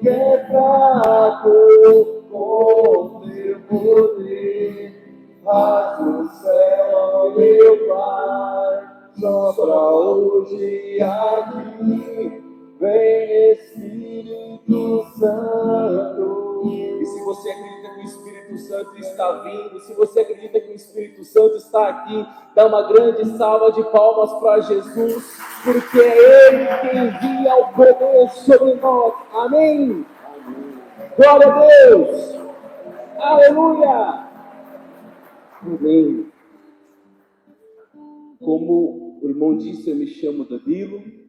que é fraco com teu poder. Faz o céu, meu Pai, sopra hoje aqui. Vem Espírito Santo. E se você acredita que o Espírito Santo está vindo, se você acredita que o Espírito Santo está aqui, dá uma grande salva de palmas para Jesus, porque é Ele quem envia o poder sobre nós. Amém? Glória a Deus! Aleluia! Amém. Como o irmão disse, eu me chamo Danilo,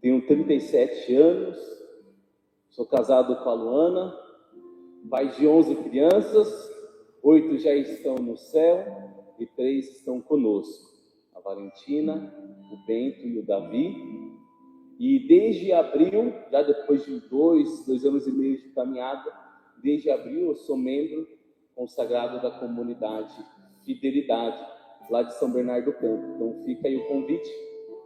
tenho 37 anos, sou casado com a Luana, pai de 11 crianças, 8 já estão no céu e 3 estão conosco, a Valentina, o Bento e o Davi. E desde abril, já depois de 2 anos e meio de caminhada, desde abril eu sou membro consagrado da comunidade Fidelidade, lá de São Bernardo do Campo. Então fica aí o convite,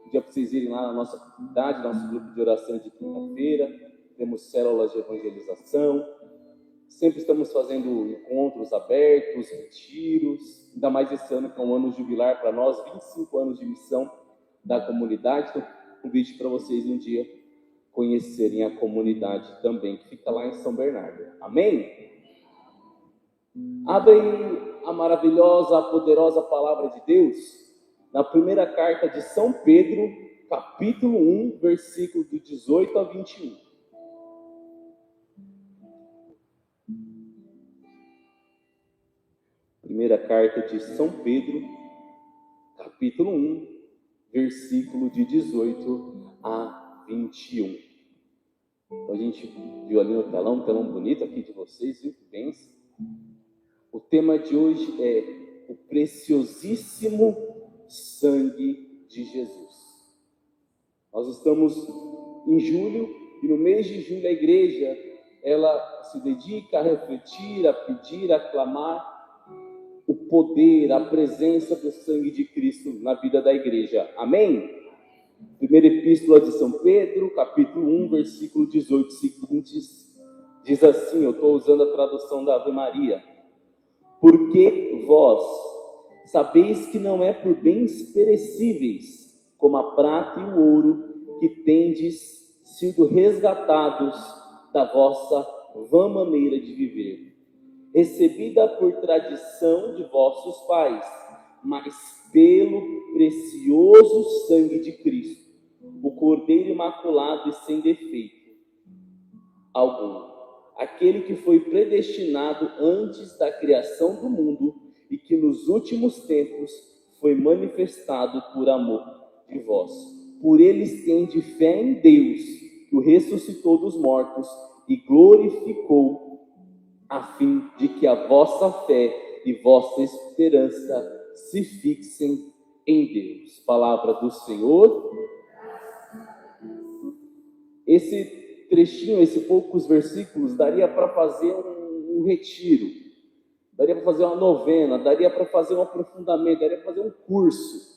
um dia para vocês irem lá na nossa comunidade, nosso grupo de oração de quinta-feira, temos células de evangelização, sempre estamos fazendo encontros abertos, retiros, ainda mais esse ano que é um ano jubilar para nós, 25 anos de missão da comunidade. Então, convite para vocês um dia conhecerem a comunidade também, que fica lá em São Bernardo. Amém? Abrem a maravilhosa, a poderosa palavra de Deus na primeira carta de São Pedro, capítulo 1, versículo de 18 a 21. Primeira carta de São Pedro, capítulo 1, versículo de 18 a 21. Então, a gente viu ali no telão, um telão bonito aqui de vocês, viu? Bens. O tema de hoje é o preciosíssimo sangue de Jesus. Nós estamos em julho e no mês de julho a igreja, ela se dedica a refletir, a pedir, a clamar o poder, a presença do sangue de Cristo na vida da igreja. Amém? Primeira epístola de São Pedro, capítulo 1, versículo 18 seguintes, diz assim, eu estou usando a tradução da Ave Maria: porque vós sabeis que não é por bens perecíveis, como a prata e o ouro, que tendes sido resgatados da vossa vã maneira de viver, recebida por tradição de vossos pais, mas pelo precioso sangue de Cristo, o Cordeiro imaculado e sem defeito algum, aquele que foi predestinado antes da criação do mundo e que nos últimos tempos foi manifestado por amor de vós. Por eles tende fé em Deus, que o ressuscitou dos mortos e glorificou, a fim de que a vossa fé e vossa esperança se fixem em Deus. Palavra do Senhor. Esse trechinho, esses poucos versículos, daria para fazer um retiro, daria para fazer uma novena, daria para fazer um aprofundamento, daria para fazer um curso.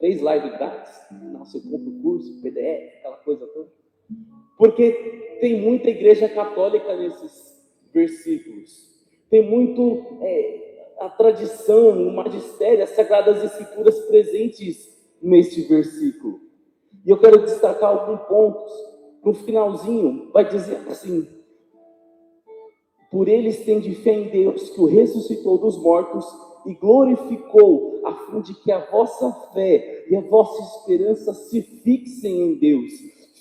3 lives grátis, não, você compra o curso, PDF, aquela coisa toda. Porque tem muita igreja católica nesses versículos. Tem muito a tradição, o magistério, as sagradas escrituras presentes neste versículo. E eu quero destacar alguns pontos. No finalzinho, vai dizer assim: por eles tende fé em Deus, que o ressuscitou dos mortos e glorificou, a fim de que a vossa fé e a vossa esperança se fixem em Deus,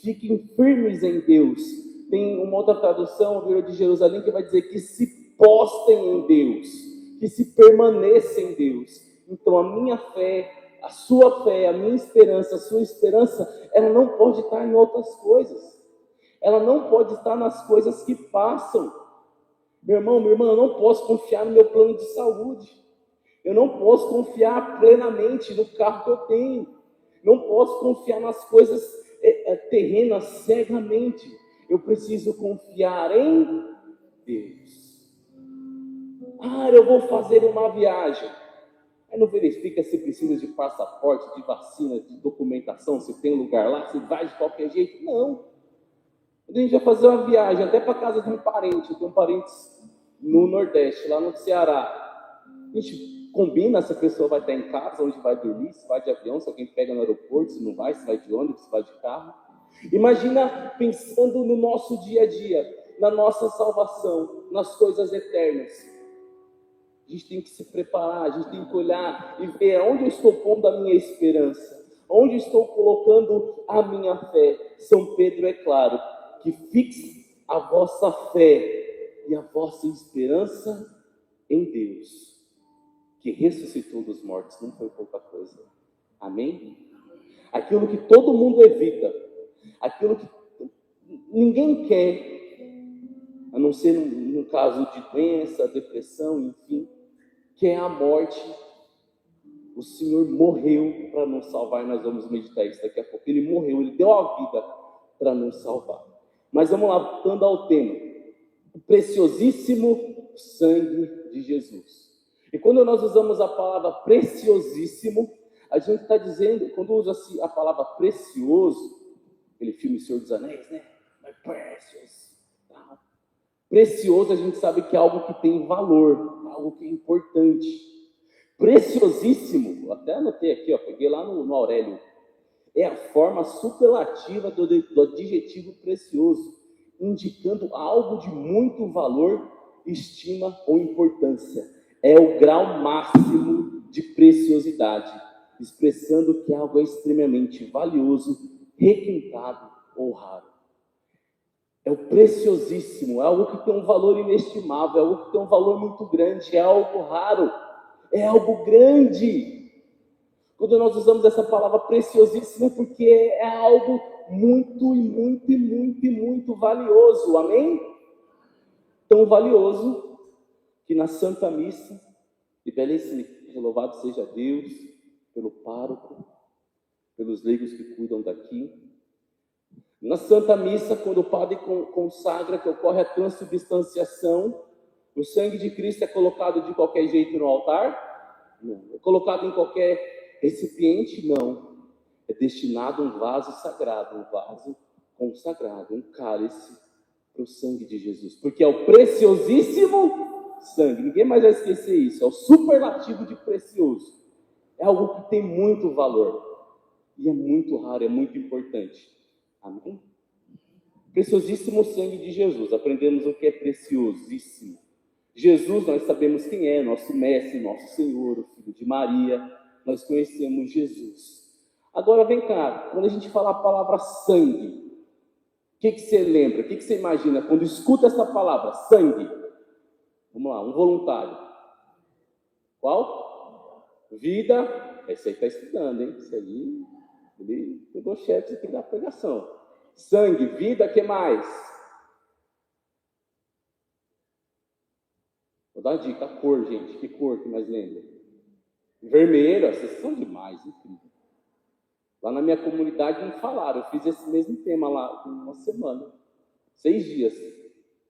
fiquem firmes em Deus. Tem uma outra tradução, a Bíblia de Jerusalém, que vai dizer que se postem em Deus, que se permaneçam em Deus. Então a minha fé, a sua fé, a minha esperança, a sua esperança, ela não pode estar em outras coisas. Ela não pode estar nas coisas que passam. Meu irmão, minha irmã, eu não posso confiar no meu plano de saúde. Eu não posso confiar plenamente no carro que eu tenho. Não posso confiar nas coisas terrenas cegamente. Eu preciso confiar em Deus. Eu vou fazer uma viagem. Aí não verifica se precisa de passaporte, de vacina, de documentação, se tem lugar lá, se vai de qualquer jeito. Não. Quando a gente vai fazer uma viagem até para casa de um parente, eu tenho parentes no Nordeste, lá no Ceará, a gente combina se a pessoa vai estar em casa, onde vai dormir, se vai de avião, se alguém pega no aeroporto, se não vai, se vai de ônibus, se vai de carro. Imagina pensando no nosso dia a dia, na nossa salvação, nas coisas eternas. A gente tem que se preparar, a gente tem que olhar e ver onde eu estou pondo a minha esperança, onde estou colocando a minha fé. São Pedro é claro, que fixe a vossa fé e a vossa esperança em Deus, que ressuscitou dos mortos, não foi pouca coisa. Amém? Aquilo que todo mundo evita, aquilo que ninguém quer, a não ser no caso de doença, depressão, enfim, que é a morte. O Senhor morreu para nos salvar. Nós vamos meditar isso daqui a pouco. Ele morreu, Ele deu a vida para nos salvar. Mas vamos lá, voltando ao tema. O preciosíssimo sangue de Jesus. E quando nós usamos a palavra preciosíssimo, a gente está dizendo, quando usa-se a palavra precioso, aquele filme Senhor dos Anéis, né? My precious. Precioso, a gente sabe que é algo que tem valor, algo que é importante. Preciosíssimo, até anotei aqui, peguei lá no Aurélio, é a forma superlativa do adjetivo precioso, indicando algo de muito valor, estima ou importância. É o grau máximo de preciosidade, expressando que algo é extremamente valioso, requintado ou raro. É o preciosíssimo, é algo que tem um valor inestimável, é algo que tem um valor muito grande, é algo raro, é algo grande. Quando nós usamos essa palavra preciosíssimo, é porque é algo muito valioso, amém? Tão valioso que na Santa Missa, e belíssimo, louvado seja Deus pelo pároco, pelos leigos que cuidam daqui. Na Santa Missa, quando o padre consagra, que ocorre a transubstanciação, o sangue de Cristo é colocado de qualquer jeito no altar? Não. É colocado em qualquer recipiente? Não. É destinado a um vaso sagrado, um vaso consagrado, um cálice para o sangue de Jesus. Porque é o preciosíssimo sangue. Ninguém mais vai esquecer isso. É o superlativo de precioso. É algo que tem muito valor. E é muito raro, é muito importante. Amém? Preciosíssimo sangue de Jesus. Aprendemos o que é preciosíssimo. Jesus, nós sabemos quem é, nosso mestre, nosso Senhor, o Filho de Maria. Nós conhecemos Jesus. Agora vem cá, quando a gente fala a palavra sangue, o que você lembra? O que você imagina quando escuta essa palavra, sangue? Vamos lá, um voluntário. Qual? Vida. Esse aí está estudando, hein? Esse aí, ele pegou chefe aqui da pregação. Sangue, vida, o que mais? Vou dar uma dica, a cor, gente. Que cor que mais lembra? Vermelho, vocês são demais, incrível. Lá na minha comunidade não falaram, eu fiz esse mesmo tema lá, uma semana, 6 dias.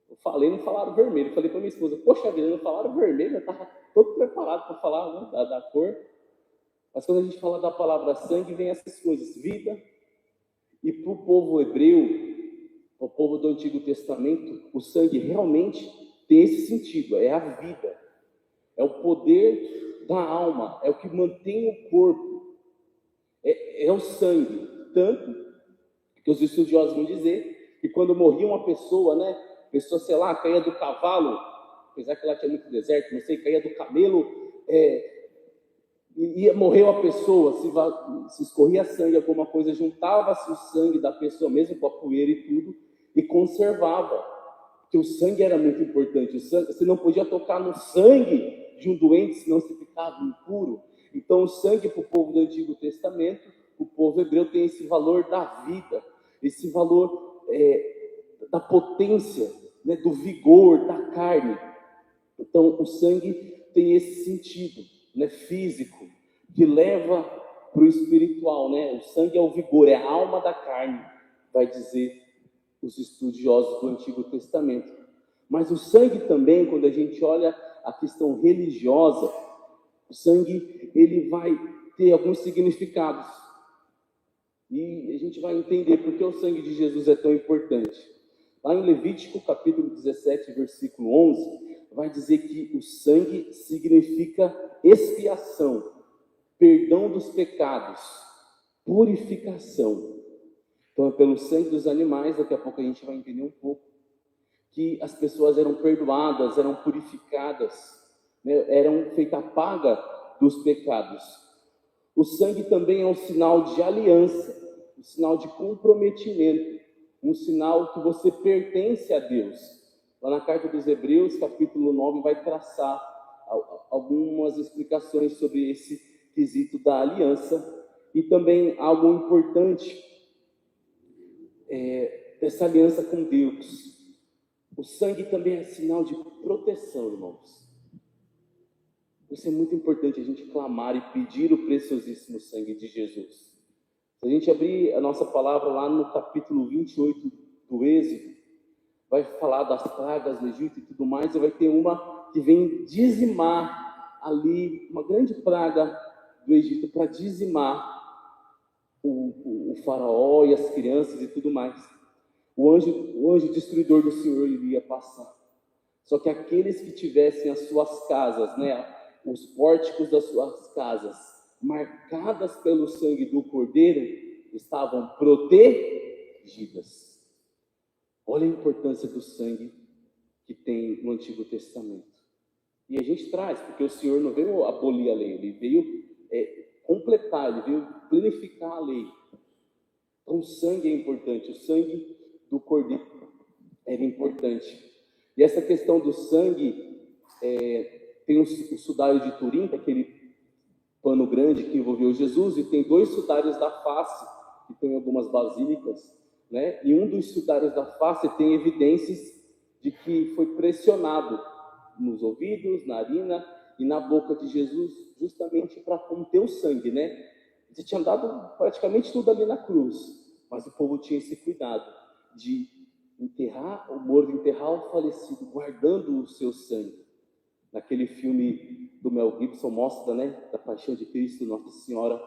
Eu falei, não falaram vermelho. Eu falei para minha esposa, poxa vida, não falaram vermelho, eu estava todo preparado para falar, né, da cor. Mas quando a gente fala da palavra sangue, vem essas coisas, vida. E para o povo hebreu, o povo do Antigo Testamento, o sangue realmente tem esse sentido, é a vida, é o poder da alma, é o que mantém o corpo, é o sangue. Tanto que os estudiosos vão dizer que quando morria uma pessoa, né, a pessoa, sei lá, caía do cavalo, apesar que lá tinha muito deserto, não sei, caía do camelo, morreu a pessoa, se escorria sangue, alguma coisa, juntava-se o sangue da pessoa, mesmo com a poeira e tudo, e conservava, porque o sangue era muito importante. O sangue, você não podia tocar no sangue de um doente, senão você ficava impuro. Então o sangue para o povo do Antigo Testamento, o povo hebreu tem esse valor da vida, esse valor da potência, né, do vigor, da carne. Então o sangue tem esse sentido, né, físico, que leva para o espiritual, né? O sangue é o vigor, é a alma da carne, vai dizer os estudiosos do Antigo Testamento. Mas o sangue também, quando a gente olha a questão religiosa, o sangue, ele vai ter alguns significados. E a gente vai entender por que o sangue de Jesus é tão importante. Lá em Levítico, capítulo 17, versículo 11, vai dizer que o sangue significa expiação, perdão dos pecados, purificação. Então é pelo sangue dos animais, daqui a pouco a gente vai entender um pouco, que as pessoas eram perdoadas, eram purificadas, né? Eram feita a paga dos pecados. O sangue também é um sinal de aliança, um sinal de comprometimento, um sinal que você pertence a Deus. Lá na carta dos Hebreus, capítulo 9, vai traçar algumas explicações sobre esse quesito da aliança. E também algo importante dessa aliança com Deus. O sangue também é sinal de proteção, irmãos. Isso é muito importante, a gente clamar e pedir o preciosíssimo sangue de Jesus. Se a gente abrir a nossa palavra lá no capítulo 28 do Êxodo, vai falar das pragas do Egito e tudo mais, e vai ter uma que vem dizimar ali, uma grande praga do Egito, para dizimar o faraó e as crianças e tudo mais. O anjo destruidor do Senhor iria passar. Só que aqueles que tivessem as suas casas, né, os pórticos das suas casas, marcadas pelo sangue do Cordeiro, estavam protegidas. Olha a importância do sangue que tem no Antigo Testamento. E a gente traz, porque o Senhor não veio abolir a lei, Ele veio completar, Ele veio planificar a lei. Então o sangue é importante, o sangue do Cordeiro era importante. E essa questão do sangue, tem o sudário de Turim, que é aquele pano grande que envolveu Jesus, e tem 2 sudários da face, que tem algumas basílicas, né? E um dos sudários da face tem evidências de que foi pressionado nos ouvidos, na narina e na boca de Jesus, justamente para conter o sangue, né? Ele tinha dado praticamente tudo ali na cruz, mas o povo tinha esse cuidado de enterrar o morto, enterrar o falecido, guardando o seu sangue. Naquele filme do Mel Gibson mostra, né, da Paixão de Cristo, Nossa Senhora,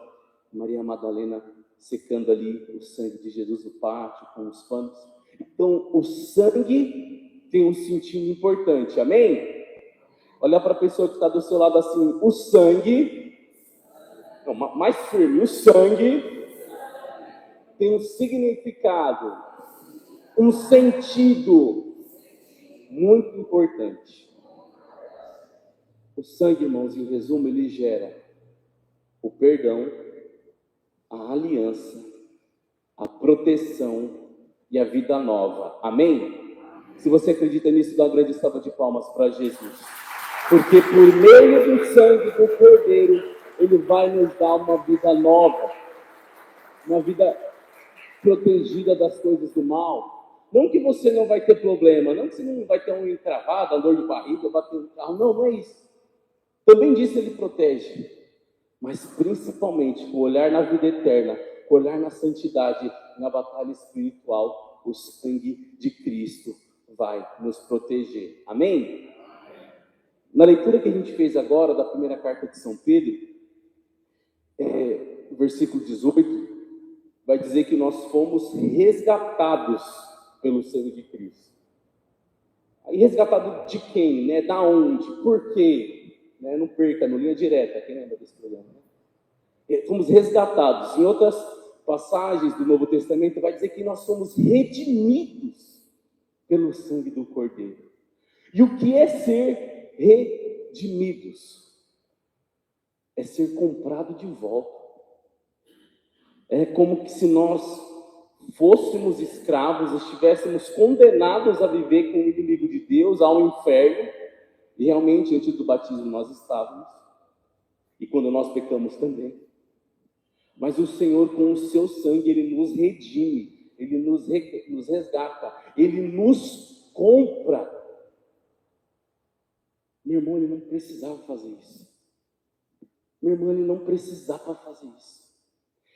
Maria Madalena secando ali o sangue de Jesus no pátio com os panos. Então, o sangue tem um sentido importante, amém? Olha para a pessoa que está do seu lado assim, o sangue, não, mais firme, o sangue tem um significado, um sentido muito importante. O sangue, irmãos, em resumo, ele gera o perdão, a aliança, a proteção e a vida nova. Amém? Se você acredita nisso, dá uma grande salva de palmas para Jesus. Porque por meio do sangue do Cordeiro, Ele vai nos dar uma vida nova, uma vida protegida das coisas do mal. Não que você não vai ter problema, não que você não vai ter um encravado, uma dor de barriga, bater no carro, não é isso. Também disso Ele protege, mas principalmente o olhar na vida eterna, o olhar na santidade, na batalha espiritual, o sangue de Cristo vai nos proteger. Amém? Na leitura que a gente fez agora da primeira carta de São Pedro, versículo 18, vai dizer que nós fomos resgatados pelo sangue de Cristo. Aí resgatado de quem? Né? Da onde? Por quê? Né? Não perca, no Linha Direta, quem lembra desse programa? Né? Fomos resgatados. Em outras passagens do Novo Testamento vai dizer que nós somos redimidos pelo sangue do Cordeiro. E o que é ser redimidos? É ser comprado de volta. É como que se nós fôssemos escravos, estivéssemos condenados a viver com o inimigo de Deus, ao inferno. E realmente, antes do batismo, nós estávamos. E quando nós pecamos também. Mas o Senhor, com o seu sangue, Ele nos redime. Ele nos resgata. Ele nos compra. Meu irmão, Ele não precisava fazer isso. Meu irmão, Ele não precisava fazer isso.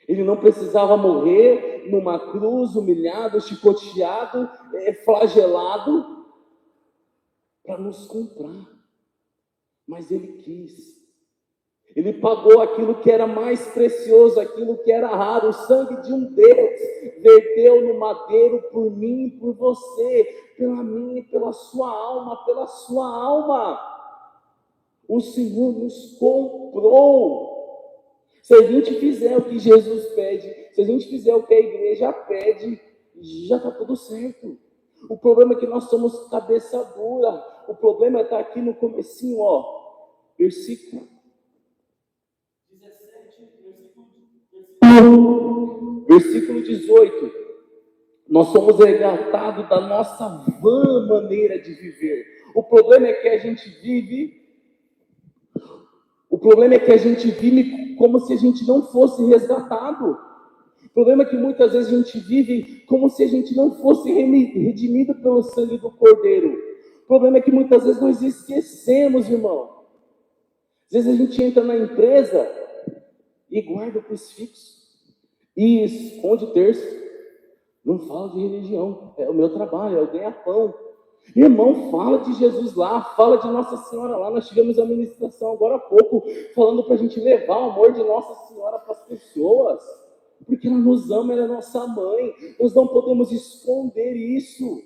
Ele não precisava morrer numa cruz, humilhado, chicoteado, flagelado, para nos comprar. Mas Ele quis. Ele pagou aquilo que era mais precioso, aquilo que era raro. O sangue de um Deus verteu no madeiro por mim e por você, pela minha e pela sua alma, pela sua alma. O Senhor nos comprou. Se a gente fizer o que Jesus pede, se a gente fizer o que a igreja pede, já está tudo certo. O problema é que nós somos cabeça dura. O problema está aqui no comecinho, ó, versículo 17, versículo 18. Nós somos resgatados da nossa vã maneira de viver. O problema é que a gente vive como se a gente não fosse resgatado. O problema é que muitas vezes a gente vive como se a gente não fosse redimido pelo sangue do Cordeiro. O problema é que muitas vezes nós esquecemos, irmão. Às vezes a gente entra na empresa e guarda o crucifixo e esconde o terço. Não fala de religião, é o meu trabalho, é o ganha-pão. Irmão, fala de Jesus lá, fala de Nossa Senhora lá. Nós tivemos a ministração agora há pouco, falando para a gente levar o amor de Nossa Senhora para as pessoas, porque ela nos ama, ela é nossa mãe. Nós não podemos esconder isso.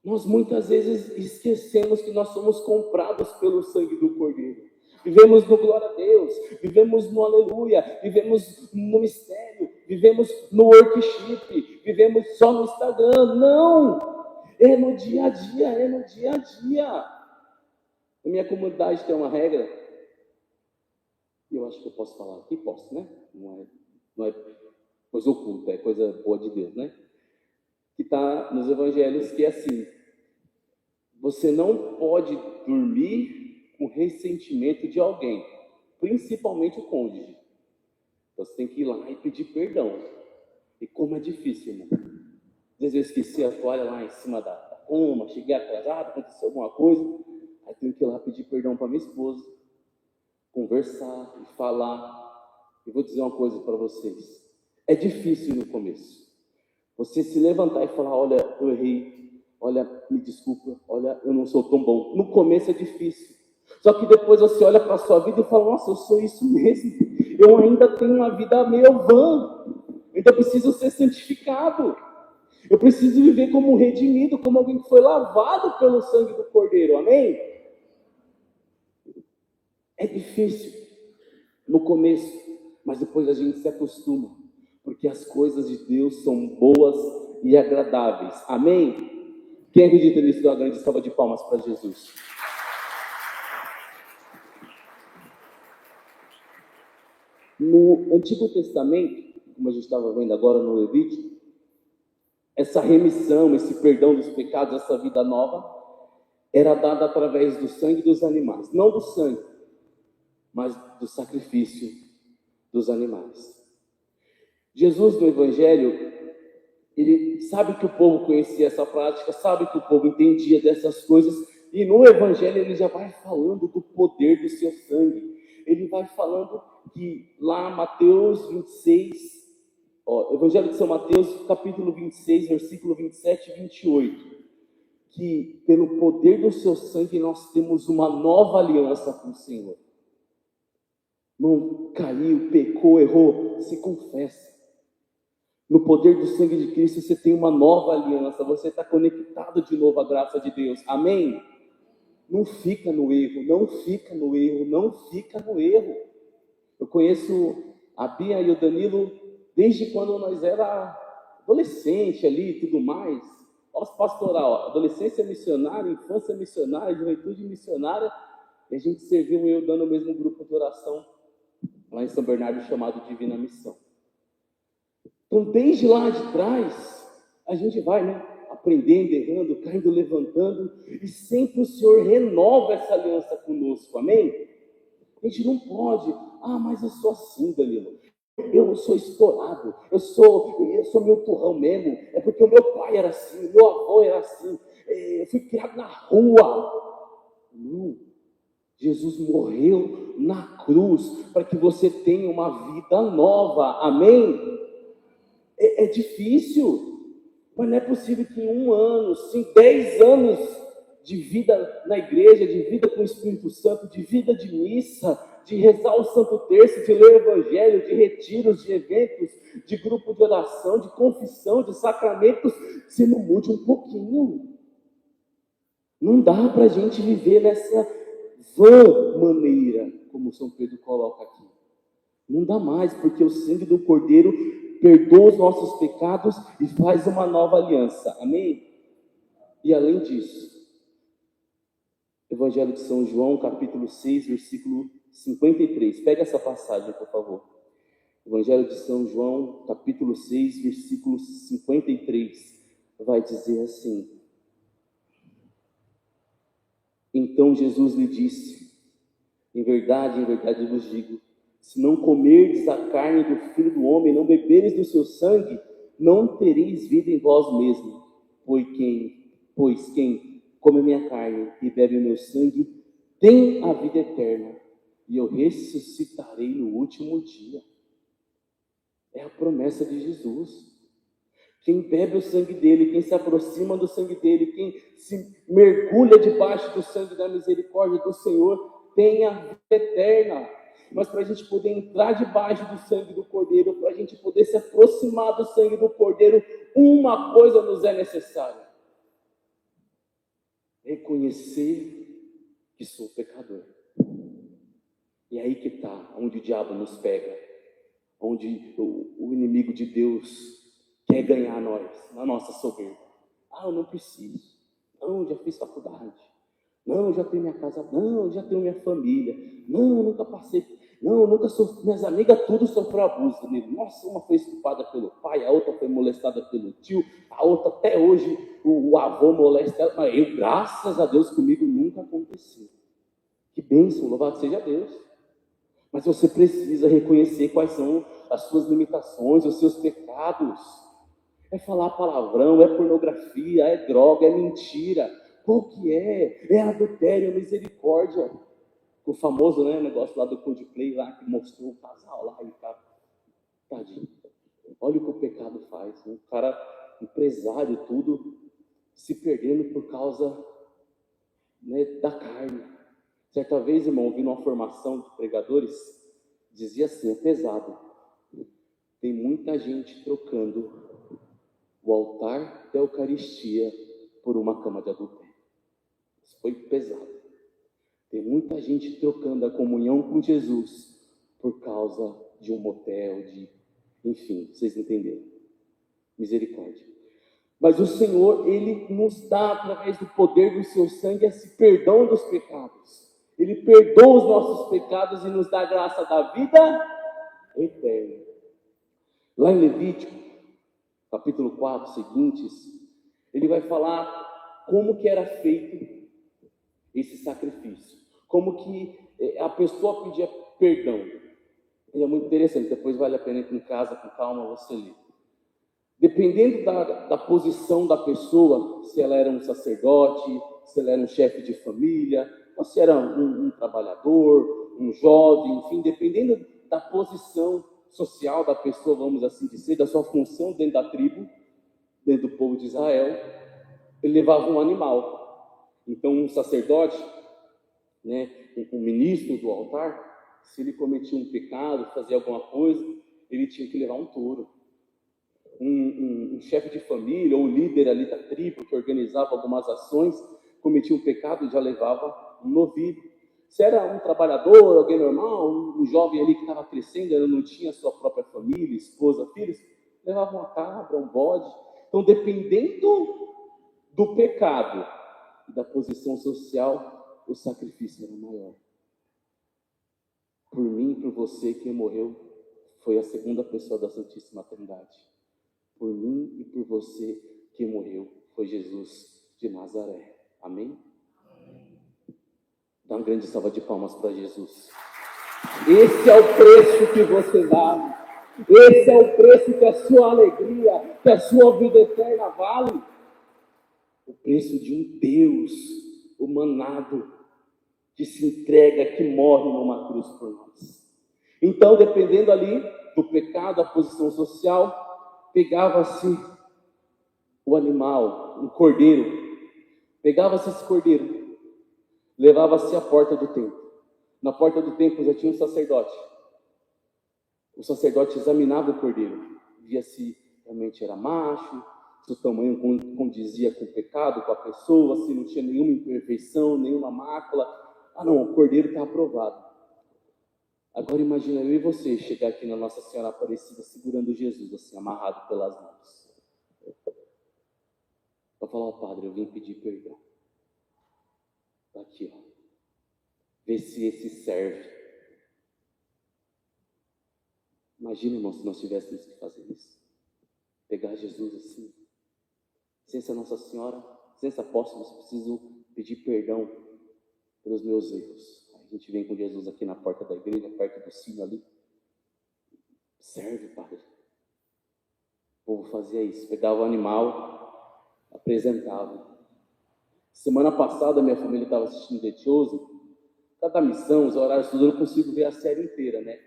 Nós muitas vezes esquecemos que nós somos comprados pelo sangue do Cordeiro. Vivemos no glória a Deus, vivemos no aleluia, vivemos no mistério, vivemos no workshop, vivemos só no Instagram. Não! É no dia a dia, é no dia a dia. Na minha comunidade tem uma regra, e eu acho que eu posso falar aqui, posso, né? Não é coisa oculta, é coisa boa de Deus, né? Que está nos evangelhos, que é assim: você não pode dormir com ressentimento de alguém, principalmente o cônjuge. Então você tem que ir lá e pedir perdão. E como é difícil, irmão. Às vezes eu esqueci a toalha lá em cima da cama, cheguei atrasado, aconteceu alguma coisa, aí tenho que ir lá pedir perdão para minha esposa, conversar e falar. E vou dizer uma coisa para vocês: é difícil no começo. Você se levantar e falar: olha, eu errei, olha, me desculpa, olha, eu não sou tão bom. No começo é difícil. Só que depois você olha para a sua vida e fala: nossa, eu sou isso mesmo. Eu ainda tenho uma vida meio vã. Ainda preciso ser santificado. Eu preciso viver como um redimido, como alguém que foi lavado pelo sangue do Cordeiro. Amém? É difícil no começo, mas depois a gente se acostuma, porque as coisas de Deus são boas e agradáveis. Amém? Quem acredita nisso, dá uma grande salva de palmas para Jesus. No Antigo Testamento, como a gente estava vendo agora no Levítico, essa remissão, esse perdão dos pecados, essa vida nova, era dada através do sangue dos animais. Não do sangue, mas do sacrifício dos animais. Jesus, no Evangelho, ele sabe que o povo conhecia essa prática, sabe que o povo entendia dessas coisas, e no Evangelho ele já vai falando do poder do seu sangue. Ele vai falando que lá, Mateus 26, Evangelho de São Mateus, capítulo 26, versículo 27 e 28, que pelo poder do seu sangue nós temos uma nova aliança com o Senhor. Não caiu, pecou, errou, se confessa. No poder do sangue de Cristo você tem uma nova aliança, você está conectado de novo à graça de Deus. Amém? Não fica no erro, não fica no erro, não fica no erro. Eu conheço a Bia e o Danilo desde quando nós era adolescente ali e tudo mais. Nosso pastoral, adolescência missionária, infância missionária, juventude missionária, e a gente serviu eu dando o mesmo grupo de oração lá em São Bernardo, chamado Divina Missão. Então, desde lá de trás, a gente vai, né, aprendendo, errando, caindo, levantando, e sempre o Senhor renova essa aliança conosco, amém? A gente não pode: mas eu sou assim, Danilo, eu sou estourado, eu sou meio turrão mesmo, é porque o meu pai era assim, o meu avô era assim, eu fui criado na rua. Não. Jesus morreu na cruz para que você tenha uma vida nova, amém? É difícil, mas não é possível que em 1 ano, 5, 10 anos, de vida na igreja, de vida com o Espírito Santo, de vida de missa, de rezar o Santo Terço, de ler o Evangelho, de retiros, de eventos, de grupo de oração, de confissão, de sacramentos, se não mude um pouquinho. Não dá para a gente viver nessa vã maneira, como São Pedro coloca aqui. Não dá mais, porque o sangue do Cordeiro perdoa os nossos pecados e faz uma nova aliança. Amém? E além disso, Evangelho de São João, capítulo 6, versículo 53. Pega essa passagem, por favor. Evangelho de São João, capítulo 6, versículo 53. Vai dizer assim: Então Jesus lhe disse: em verdade vos digo, se não comerdes a carne do Filho do Homem, não beberes do seu sangue, não tereis vida em vós mesmos. Pois quem come minha carne e bebe o meu sangue, tem a vida eterna, e eu ressuscitarei no último dia. É a promessa de Jesus. Quem bebe o sangue dele, quem se aproxima do sangue dele, quem se mergulha debaixo do sangue da misericórdia do Senhor, tem a vida eterna. Mas para a gente poder entrar debaixo do sangue do Cordeiro, para a gente poder se aproximar do sangue do Cordeiro, uma coisa nos é necessária: reconhecer que sou pecador. E aí que está, onde o diabo nos pega, onde o inimigo de Deus quer ganhar nós, na nossa soberba. Eu não preciso. Não, já fiz faculdade. Não, já tenho minha casa. Não, já tenho minha família. Não, nunca passei. Não, nunca sofri. Minhas amigas tudo sofreu abuso comigo. Nossa, uma foi estuprada pelo pai, a outra foi molestada pelo tio, a outra até hoje o avô molesta ela. Mas eu, graças a Deus, comigo nunca aconteceu. Que bênção, louvado seja Deus. Mas você precisa reconhecer quais são as suas limitações, os seus pecados. É falar palavrão, é pornografia, é droga, é mentira. Qual que é? É adultério, é misericórdia. O famoso, né, negócio lá do Coldplay, lá que mostrou o casal lá e tá. Tadinho. Olha o que o pecado faz. Um cara, empresário, tudo, se perdendo por causa, né, da carne. Certa vez, irmão, ouvi numa formação de pregadores, dizia assim, é pesado. Tem muita gente trocando o altar da Eucaristia por uma cama de adultério. Isso foi pesado. Tem muita gente trocando a comunhão com Jesus por causa de um motel, enfim, vocês entenderam. Misericórdia. Mas o Senhor, Ele nos dá, através do poder do seu sangue, esse perdão dos pecados. Ele perdoa os nossos pecados e nos dá a graça da vida eterna. Lá em Levítico, capítulo 4, seguintes, ele vai falar como que era feito esse sacrifício. Como que a pessoa pedia perdão. E é muito interessante, depois vale a pena ir em casa com calma você ler. Dependendo da posição da pessoa, se ela era um sacerdote, se ela era um chefe de família, ou se era um trabalhador, um jovem, enfim, dependendo da posição social da pessoa, vamos assim dizer, da sua função dentro da tribo, dentro do povo de Israel, ele levava um animal. Então, um sacerdote, né, um ministro do altar, se ele cometia um pecado, fazia alguma coisa, ele tinha que levar um touro. Um chefe de família ou líder ali da tribo que organizava algumas ações, cometia um pecado e já levava um novilho. Se era um trabalhador, alguém normal, um jovem ali que estava crescendo, ainda não tinha sua própria família, esposa, filhos, levava uma cabra, um bode. Então, dependendo do pecado e da posição social, o sacrifício era maior. Por mim e por você, quem morreu foi a segunda pessoa da Santíssima Trindade. Por mim e por você, quem morreu foi Jesus de Nazaré. Amém? Dá uma grande salva de palmas para Jesus. Esse é o preço que você dá. Esse é o preço que a sua alegria, que a sua vida eterna vale. O preço de um Deus humanado que se entrega, que morre numa cruz por nós. Então, dependendo ali do pecado, da posição social, pegava-se o animal, o cordeiro, Pegava-se esse cordeiro, levava-se à porta do templo. Na porta do templo já tinha um sacerdote. O sacerdote examinava o cordeiro, via se realmente era macho, se o tamanho condizia com o pecado, com a pessoa, se não tinha nenhuma imperfeição, nenhuma mácula. Ah não, o cordeiro está aprovado. Agora imagina eu e você chegar aqui na Nossa Senhora Aparecida segurando Jesus, assim, amarrado pelas mãos. Para falar ao padre, eu vim pedir perdão. Está aqui, ó. Vê se esse serve. Imagina, irmão, se nós tivéssemos que fazer isso. Pegar Jesus assim. Licença Nossa Senhora, licença apóstolos, preciso pedir perdão pelos meus erros. A gente vem com Jesus aqui na porta da igreja, perto do sino ali. Serve, padre. O povo fazia isso. Pegava o animal, apresentava. Semana passada, minha família estava assistindo The Chosen. Cada missão, os horários, tudo, eu não consigo ver a série inteira, né?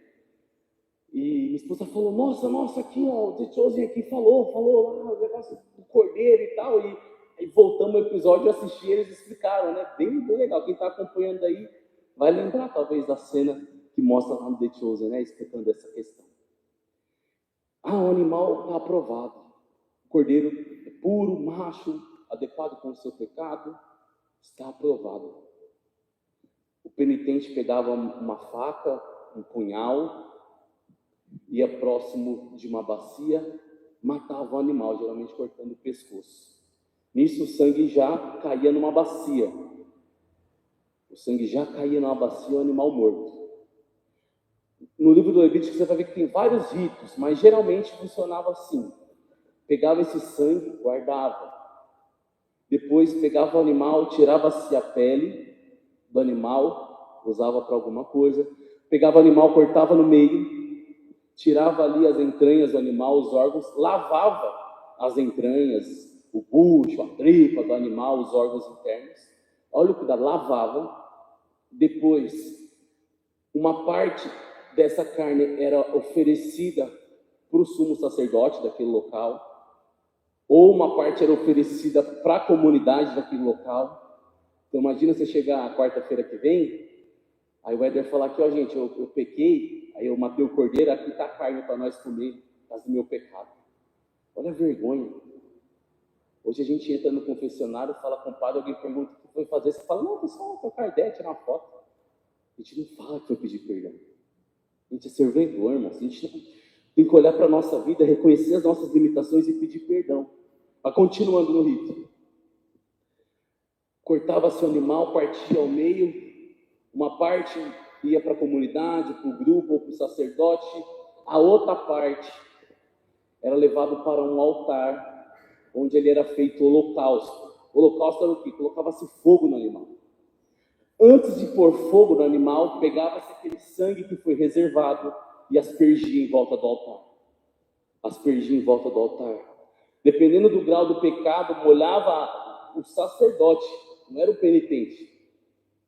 E minha esposa falou, nossa, aqui, ó, o The Chosen aqui falou lá, o negócio do cordeiro e tal. E aí voltamos ao episódio, eu assisti, eles explicaram, né? Bem legal. Quem está acompanhando aí vai lembrar, talvez, da cena que mostra lá no The Chosen, né? Explicando essa questão. O animal está aprovado. O cordeiro é puro, macho, adequado com o seu pecado, está aprovado. O penitente pegava uma faca, um punhal, ia próximo de uma bacia, matava o animal, geralmente cortando o pescoço. Nisso o sangue já caía numa bacia. O animal morto. No livro do Levítico você vai ver que tem vários ritos, mas geralmente funcionava assim. Pegava esse sangue, guardava. Depois pegava o animal, tirava-se a pele do animal, usava para alguma coisa. Pegava o animal, cortava no meio, tirava ali as entranhas do animal, os órgãos, lavava as entranhas, o bucho, a tripa do animal, os órgãos internos. Olha o que dá, lavava. Depois, uma parte dessa carne era oferecida para o sumo sacerdote daquele local, ou uma parte era oferecida para a comunidade daquele local. Então imagina você chegar a quarta-feira que vem, aí o Éder falar aqui, ó gente, eu pequei, aí eu matei o cordeiro, aqui está a carne para nós comer, por causa do meu pecado. Olha a vergonha. Hoje a gente entra no confessionário, fala com o padre, alguém pergunta o que foi fazer, você fala, não, pessoal, trocar ideia, tirar uma foto. A gente não fala que foi pedir perdão. A gente é servidor, irmão. A gente tem que olhar para a nossa vida, reconhecer as nossas limitações e pedir perdão. Mas continuando no rito. Cortava-se o animal, partia ao meio, uma parte ia para a comunidade, para o grupo ou para o sacerdote, a outra parte era levado para um altar, onde ele era feito holocausto. O holocausto era o quê? Colocava-se fogo no animal. Antes de pôr fogo no animal, pegava-se aquele sangue que foi reservado e aspergia em volta do altar. Dependendo do grau do pecado, molhava o sacerdote, não era o penitente.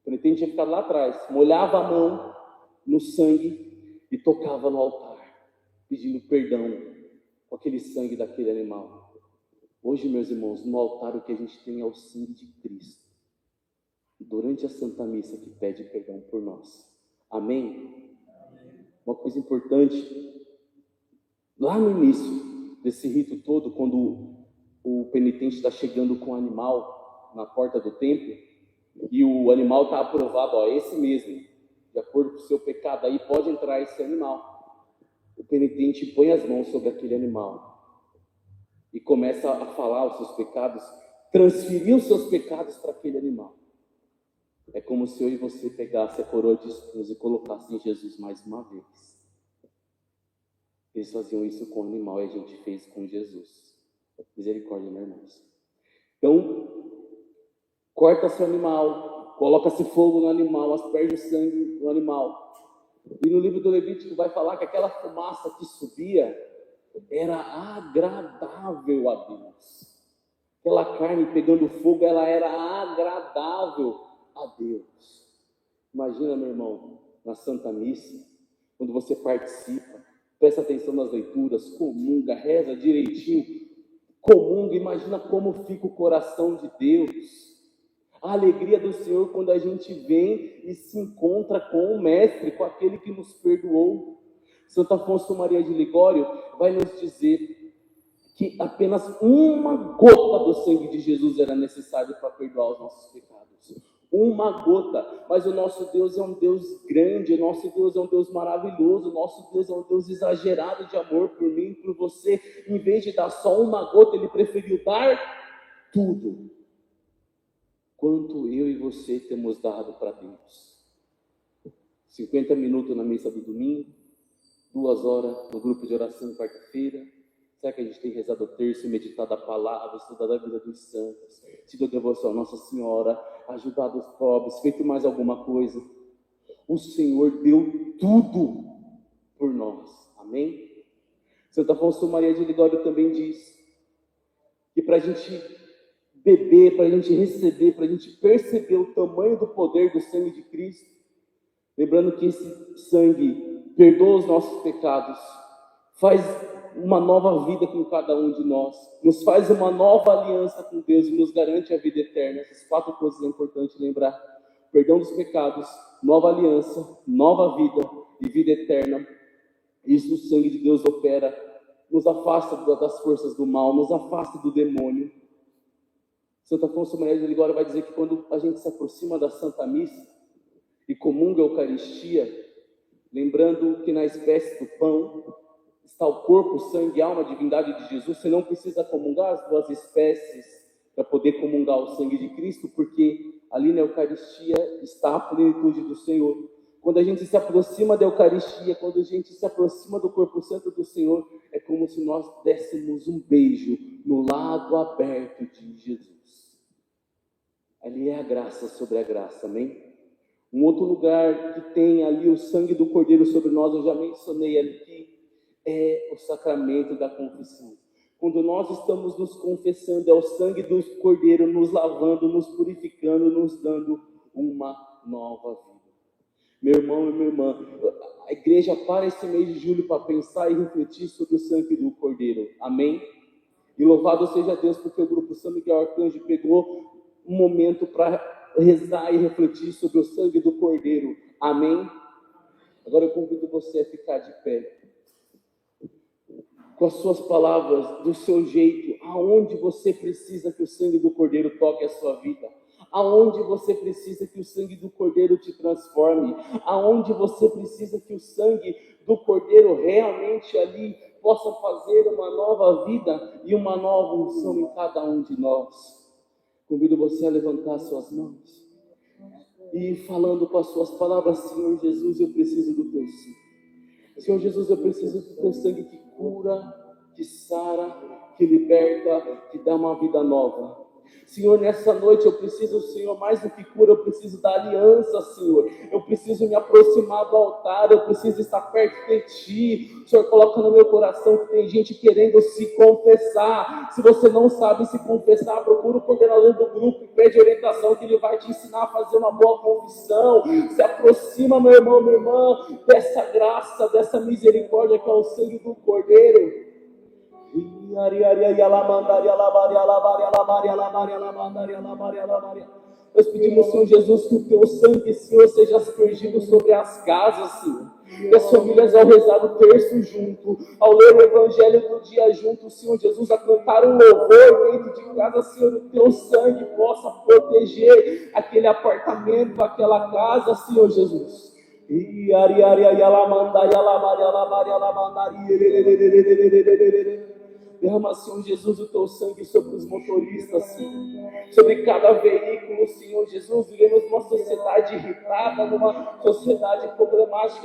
O penitente tinha ficado lá atrás. Molhava a mão no sangue e tocava no altar, pedindo perdão com aquele sangue daquele animal. Hoje, meus irmãos, no altar o que a gente tem é o sangue de Cristo. Durante a Santa Missa que pede perdão por nós. Amém? Uma coisa importante, lá no início desse rito todo, quando o penitente está chegando com o animal na porta do templo, e o animal está aprovado, ó, esse mesmo, de acordo com o seu pecado, aí pode entrar esse animal. O penitente põe as mãos sobre aquele animal e começa a falar os seus pecados, transferir os seus pecados para aquele animal. É como se eu e você pegasse a coroa de espinhos e colocasse em Jesus mais uma vez. Eles faziam isso com o animal e a gente fez com Jesus. Misericórdia, meus irmãos. Então, corta-se o animal, coloca-se fogo no animal, asperge o sangue no animal. E no livro do Levítico vai falar que aquela fumaça que subia era agradável a Deus. Aquela carne pegando fogo, ela era agradável a Deus. Imagina, meu irmão, na Santa Missa, quando você participa, presta atenção nas leituras, comunga, reza direitinho, comunga, imagina como fica o coração de Deus. A alegria do Senhor quando a gente vem e se encontra com o Mestre, com aquele que nos perdoou. Santo Afonso Maria de Ligório vai nos dizer que apenas uma gota do sangue de Jesus era necessário para perdoar os nossos pecados. Uma gota. Mas o nosso Deus é um Deus grande, o nosso Deus é um Deus maravilhoso, o nosso Deus é um Deus exagerado de amor por mim e por você. Em vez de dar só uma gota, Ele preferiu dar tudo. Quanto eu e você temos dado para Deus? 50 minutos na missa do domingo, 2 horas no grupo de oração quarta-feira. Será que a gente tem rezado o terço, meditado a palavra, estudado a vida dos santos, tido devoção à Nossa Senhora, ajudado os pobres, feito mais alguma coisa? O Senhor deu tudo por nós. Amém? Santo Afonso Maria de Ligório também diz que para a gente beber, para a gente receber, para a gente perceber o tamanho do poder do sangue de Cristo, lembrando que esse sangue perdoa os nossos pecados, faz uma nova vida com cada um de nós, nos faz uma nova aliança com Deus e nos garante a vida eterna. Essas 4 coisas é importante lembrar: perdão dos pecados, nova aliança, nova vida e vida eterna. Isso o sangue de Deus opera, nos afasta das forças do mal, nos afasta do demônio. Santo Afonso Maria de Ligório vai dizer que quando a gente se aproxima da Santa Missa e comunga a Eucaristia, lembrando que na espécie do pão está o corpo, sangue, alma, divindade de Jesus, você não precisa comungar as 2 espécies para poder comungar o sangue de Cristo, porque ali na Eucaristia está a plenitude do Senhor. Quando a gente se aproxima da Eucaristia, quando a gente se aproxima do corpo santo do Senhor, é como se nós dessemos um beijo no lado aberto de Jesus. Ali é a graça sobre a graça, amém? Um outro lugar que tem ali o sangue do Cordeiro sobre nós, eu já mencionei aqui, é o sacramento da confissão. Quando nós estamos nos confessando, é o sangue do Cordeiro nos lavando, nos purificando, nos dando uma nova vida. Meu irmão e minha irmã, a igreja para esse mês de julho para pensar e refletir sobre o sangue do Cordeiro, amém? E louvado seja Deus, porque o grupo São Miguel Arcanjo pegou um momento para rezar e refletir sobre o sangue do Cordeiro, amém? Agora eu convido você a ficar de pé, com as suas palavras, do seu jeito, aonde você precisa que o sangue do Cordeiro toque a sua vida, aonde você precisa que o sangue do Cordeiro te transforme, aonde você precisa que o sangue do Cordeiro realmente ali possa fazer uma nova vida e uma nova unção em cada um de nós. Convido você a levantar suas mãos e falando com as suas palavras: Senhor Jesus, eu preciso do teu sangue. Senhor Jesus, eu preciso do teu sangue que cura, que sara, que liberta, que dá uma vida nova. Senhor, nessa noite eu preciso, Senhor, mais do que cura, eu preciso da aliança, Senhor. Eu preciso me aproximar do altar, eu preciso estar perto de Ti. O Senhor coloca no meu coração que tem gente querendo se confessar. Se você não sabe se confessar, procura o coordenador do grupo e pede orientação, que ele vai te ensinar a fazer uma boa confissão. Se aproxima, meu irmão, minha irmã, dessa graça, dessa misericórdia que é o sangue do Cordeiro. Nós pedimos, Senhor Jesus, que o teu sangue, Senhor, seja aspergido sobre as casas, Senhor. Que as famílias, ao rezar o terço junto, ao ler o evangelho do dia junto, Senhor Jesus, a cantar um louvor dentro de casa, Senhor, o teu sangue possa proteger aquele apartamento, aquela casa, Senhor Jesus. Derrama, Senhor Jesus, o teu sangue sobre os motoristas, Senhor, sobre cada veículo, Senhor Jesus. Vivemos numa sociedade irritada, numa sociedade problemática,